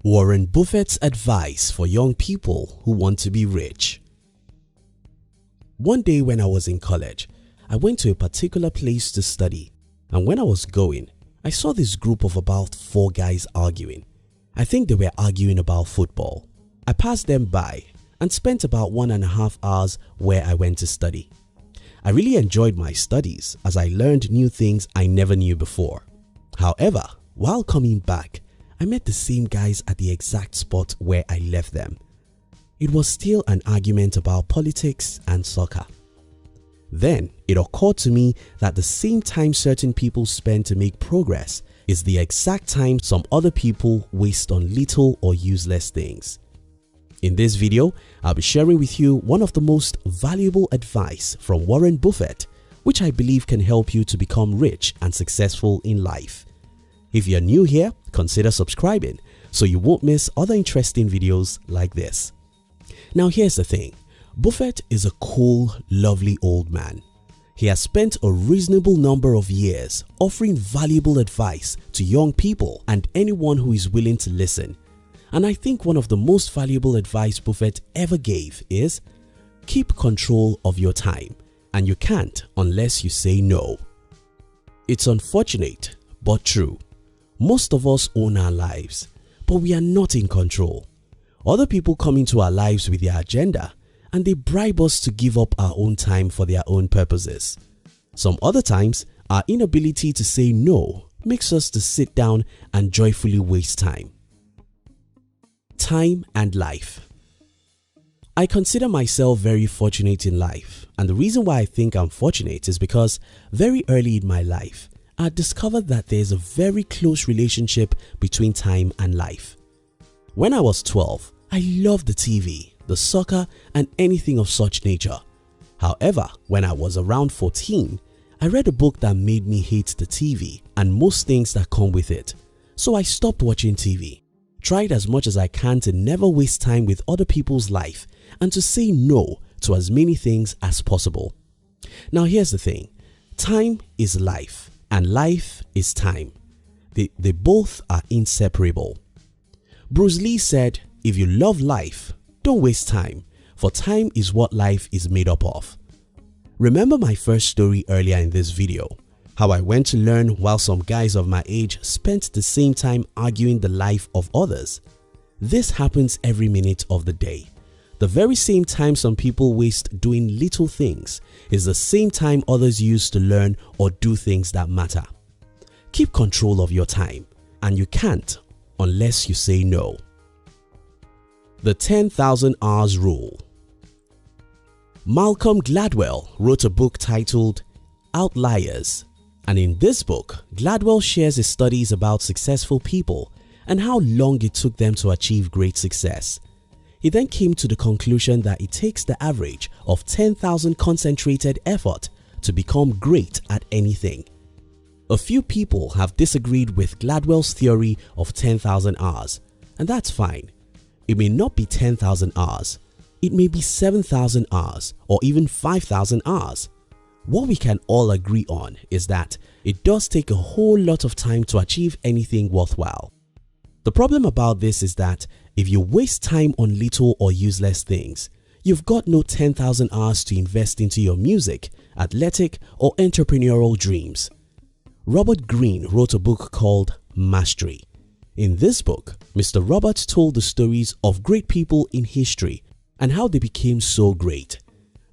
Warren Buffett's advice for young people who want to be rich. One day when I was in college, I went to a particular place to study, and when I was going, I saw this group of about 4 guys arguing. I think they were arguing about football. I passed them by and spent about 1.5 hours where I went to study. I really enjoyed my studies as I learned new things I never knew before. However, while coming back, I met the same guys at the exact spot where I left them. It was still an argument about politics and soccer. Then it occurred to me that the same time certain people spend to make progress is the exact time some other people waste on little or useless things. In this video, I'll be sharing with you one of the most valuable advice from Warren Buffett, which I believe can help you to become rich and successful in life. If you're new here, consider subscribing so you won't miss other interesting videos like this. Now here's the thing, Buffett is a cool, lovely old man. He has spent a reasonable number of years offering valuable advice to young people and anyone who is willing to listen. And I think one of the most valuable advice Buffett ever gave is, keep control of your time, and you can't unless you say no. It's unfortunate but true. Most of us own our lives, but we are not in control. Other people come into our lives with their agenda and they bribe us to give up our own time for their own purposes. Some other times, our inability to say no makes us to sit down and joyfully waste time. Time and life. I consider myself very fortunate in life, and the reason why I think I'm fortunate is because very early in my life, I discovered that there's a very close relationship between time and life. When I was 12, I loved the TV, the soccer and anything of such nature. However, when I was around 14, I read a book that made me hate the TV and most things that come with it. So I stopped watching TV, tried as much as I can to never waste time with other people's life and to say no to as many things as possible. Now here's the thing, time is life. And life is time. They both are inseparable. Bruce Lee said, if you love life, don't waste time, for time is what life is made up of. Remember my first story earlier in this video, how I went to learn while some guys of my age spent the same time arguing the life of others. This happens every minute of the day. The very same time some people waste doing little things is the same time others use to learn or do things that matter. Keep control of your time, and you can't unless you say no. The 10,000 Hours Rule. Malcolm Gladwell wrote a book titled Outliers, and in this book, Gladwell shares his studies about successful people and how long it took them to achieve great success. He then came to the conclusion that it takes the average of 10,000 concentrated effort to become great at anything. A few people have disagreed with Gladwell's theory of 10,000 hours, and that's fine. It may not be 10,000 hours, it may be 7,000 hours or even 5,000 hours. What we can all agree on is that it does take a whole lot of time to achieve anything worthwhile. The problem about this is that if you waste time on little or useless things, you've got no 10,000 hours to invest into your music, athletic or entrepreneurial dreams. Robert Greene wrote a book called Mastery. In this book, Mr. Robert told the stories of great people in history and how they became so great.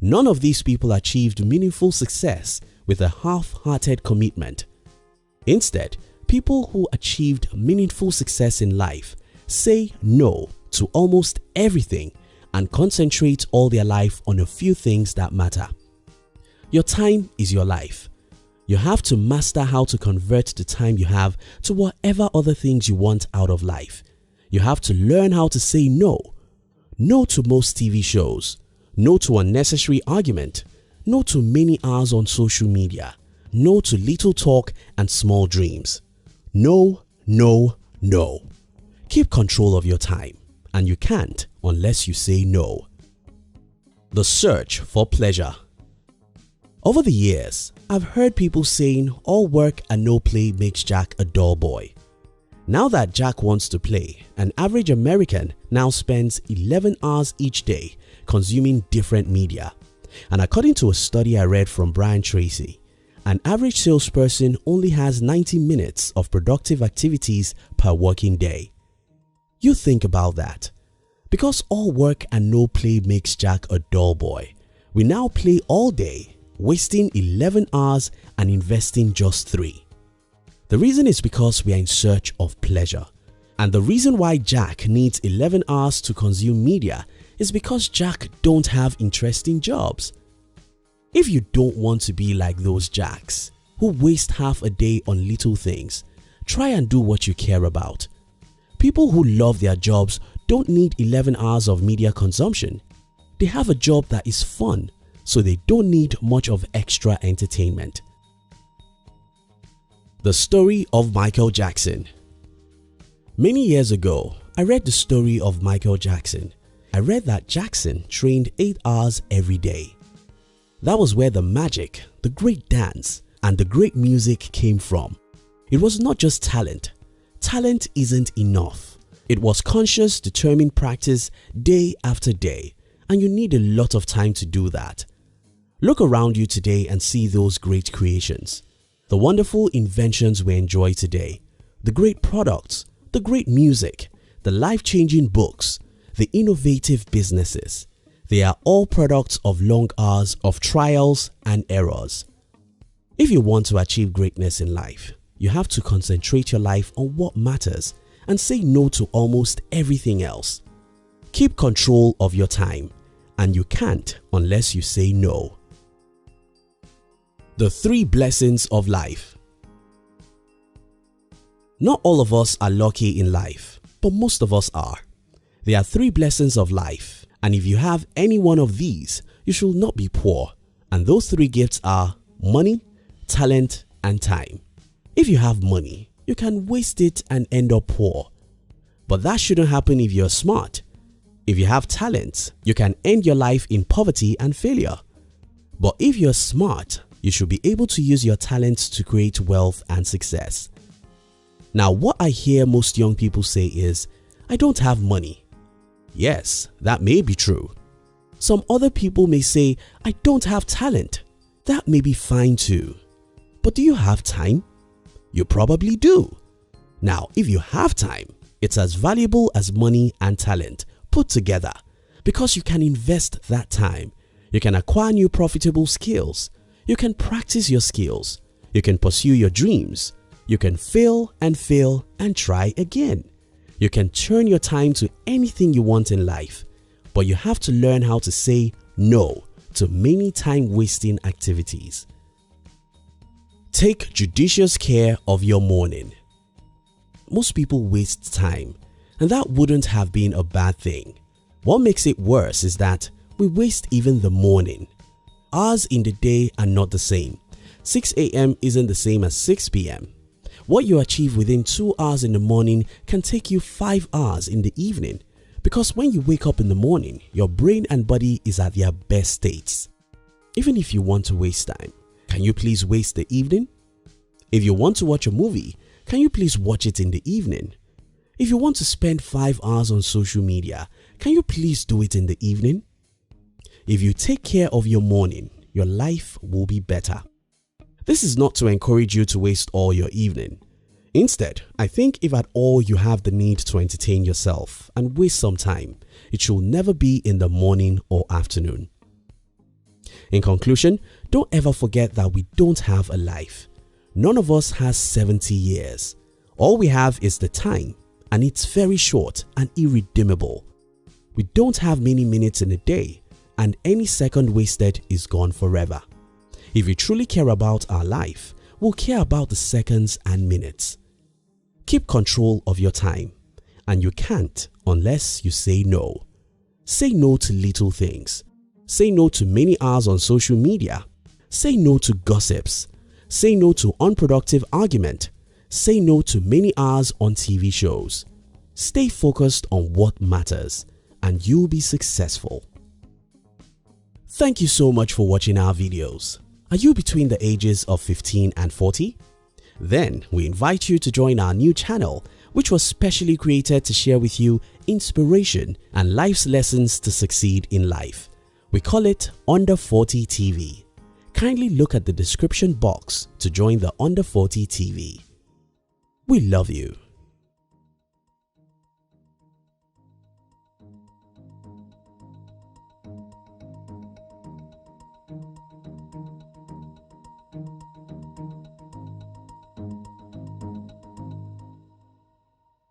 None of these people achieved meaningful success with a half-hearted commitment. Instead, people who achieved meaningful success in life say no to almost everything and concentrate all their life on a few things that matter. Your time is your life. You have to master how to convert the time you have to whatever other things you want out of life. You have to learn how to say no. No to most TV shows. No to unnecessary argument. No to many hours on social media. No to little talk and small dreams. No, no, no. Keep control of your time, and you can't unless you say no. The search for pleasure. Over the years, I've heard people saying all work and no play makes Jack a dull boy. Now that Jack wants to play, an average American now spends 11 hours each day consuming different media. And according to a study I read from Brian Tracy, an average salesperson only has 90 minutes of productive activities per working day. You think about that. Because all work and no play makes Jack a dull boy, we now play all day, wasting 11 hours and investing just 3. The reason is because we are in search of pleasure. And the reason why Jack needs 11 hours to consume media is because Jack don't have interesting jobs. If you don't want to be like those Jacks who waste half a day on little things, try and do what you care about. People who love their jobs don't need 11 hours of media consumption. They have a job that is fun, so they don't need much of extra entertainment. The story of Michael Jackson. Many years ago, I read the story of Michael Jackson. I read that Jackson trained 8 hours every day. That was where the magic, the great dance, and the great music came from. It was not just talent. Talent isn't enough. It was conscious, determined practice day after day, and you need a lot of time to do that. Look around you today and see those great creations. The wonderful inventions we enjoy today, the great products, the great music, the life-changing books, the innovative businesses. They are all products of long hours of trials and errors. If you want to achieve greatness in life, you have to concentrate your life on what matters and say no to almost everything else. Keep control of your time, and you can't unless you say no. The 3 blessings of life. Not all of us are lucky in life, but most of us are. There are 3 blessings of life, and if you have any one of these, you should not be poor. And those 3 gifts are money, talent, and time. If you have money, you can waste it and end up poor. But that shouldn't happen if you're smart. If you have talent, you can end your life in poverty and failure. But if you're smart, you should be able to use your talents to create wealth and success. Now, what I hear most young people say is, I don't have money. Yes, that may be true. Some other people may say, I don't have talent. That may be fine too. But do you have time? You probably do. Now, if you have time, it's as valuable as money and talent put together because you can invest that time. You can acquire new profitable skills. You can practice your skills. You can pursue your dreams. You can fail and try again. You can turn your time to anything you want in life, but you have to learn how to say no to many time-wasting activities. Take judicious care of your morning. Most people waste time, and that wouldn't have been a bad thing. What makes it worse is that we waste even the morning. Hours in the day are not the same. 6 a.m. isn't the same as 6 p.m. What you achieve within 2 hours in the morning can take you 5 hours in the evening, because when you wake up in the morning, your brain and body is at their best states. Even if you want to waste time, can you please waste the evening? If you want to watch a movie, can you please watch it in the evening? If you want to spend 5 hours on social media, can you please do it in the evening? If you take care of your morning, your life will be better. This is not to encourage you to waste all your evening. Instead, I think if at all you have the need to entertain yourself and waste some time, it should never be in the morning or afternoon. In conclusion, don't ever forget that we don't have a life. None of us has 70 years. All we have is the time, and it's very short and irredeemable. We don't have many minutes in a day, and any second wasted is gone forever. If we truly care about our life, we'll care about the seconds and minutes. Keep control of your time, and you can't unless you say no. Say no to little things. Say no to many hours on social media. Say no to gossips. Say no to unproductive argument. Say no to many hours on TV shows. Stay focused on what matters, and you'll be successful. Thank you so much for watching our videos. Are you between the ages of 15 and 40? Then we invite you to join our new channel which was specially created to share with you inspiration and life's lessons to succeed in life. We call it Under 40 TV. Kindly look at the description box to join the Under 40 TV. We love you.